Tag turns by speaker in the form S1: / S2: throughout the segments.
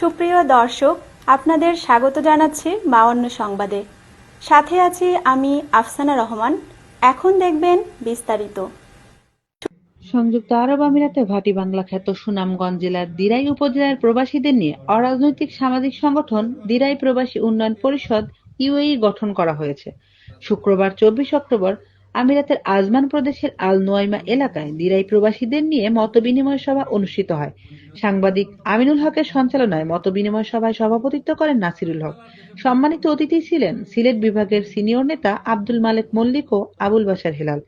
S1: সুপ্রিয় দর্শক, আপনাদের স্বাগত জানাচ্ছি 52 সংবাদে। সাথে আছি আমি আফসানা রহমান। এখন দেখবেন বিস্তারিত।
S2: সংযুক্ত আরব আমিরাতে ভাটি বাংলা খ্যাত সুনামগঞ্জ জেলার দিরাই উপজেলার প্রবাসীদের নিয়ে অরাজনৈতিক সামাজিক সংগঠন দিরাই প্রবাসী উন্নয়ন পরিষদ ইউএই গঠন করা হয়েছে। শুক্রবার 24 অক্টোবর আমিরাতের আজমান প্রদেশের আল নোয়াইমা এলাকায় দিরাই প্রবাসীদের নিয়ে মতবিনিময় সভা অনুষ্ঠিত হয়। সাংবাদিক আমিনুল হকের সঞ্চালনায় মতবিনিময় সভায় সভাপতিত্ব করেন নাসিরুল হক। সম্মানিত অতিথি ছিলেন সিলেট বিভাগের সিনিয়র নেতা আব্দুল মালেক মল্লিক ও আবুল বাশার হেলাল।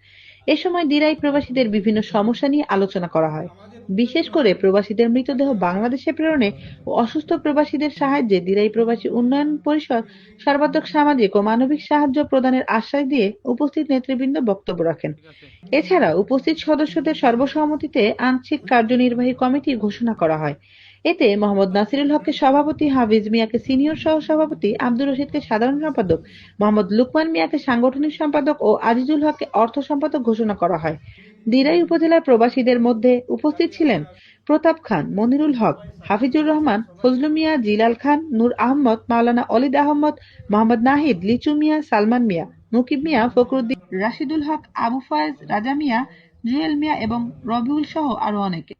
S2: এ সময় দিরাই প্রবাসীদের বিভিন্ন সমস্যা নিয়ে আলোচনা করা হয়। বিশেষ করে প্রবাসীদের মৃতদেহ বাংলাদেশে প্রেরণে ও অসুস্থ প্রবাসীদের সাহায্যে দিরাই প্রবাসী উন্নয়ন পরিষদ সর্বাত্মক সামাজিক ও মানবিক সাহায্য প্রদানের আশ্বাস দিয়ে উপস্থিত নেতৃবৃন্দ বক্তব্য রাখেন। এছাড়া উপস্থিত সদস্যদের সর্বসম্মতিতে আংশিক কার্যনির্বাহী কমিটি ঘোষণা করা হয়। এতে মোহাম্মদ নাসিরুল হককে সভাপতি, হাফিজ মিয়াকে সিনিয়র সহ-সভাপতি, আব্দুর রশিদকে সাধারণ সম্পাদক, মোহাম্মদ লুকমান মিয়াকে সাংগঠনিক সম্পাদক ও আজিজুল হককে অর্থ সম্পাদক ঘোষণা করা হয়। দিরাই উপজেলার প্রবাসীদের মধ্যে উপস্থিত ছিলেন প্রতাপ খান, মনিরুল হক, হাফিজুর রহমান, ফজলু মিয়া, জিলাল খান, নূর আহমদ, মাওলানা অলিদ আহমদ, মোহাম্মদ নাহিদ, লিচু মিয়া, সালমান মিয়া, মুকিব মিয়া, ফখরুদ্দিন, রাশিদুল হক, আবু ফয়েজ, রাজা মিয়া, জুয়েল মিয়া এবং রবিউল সহ আরো অনেকে।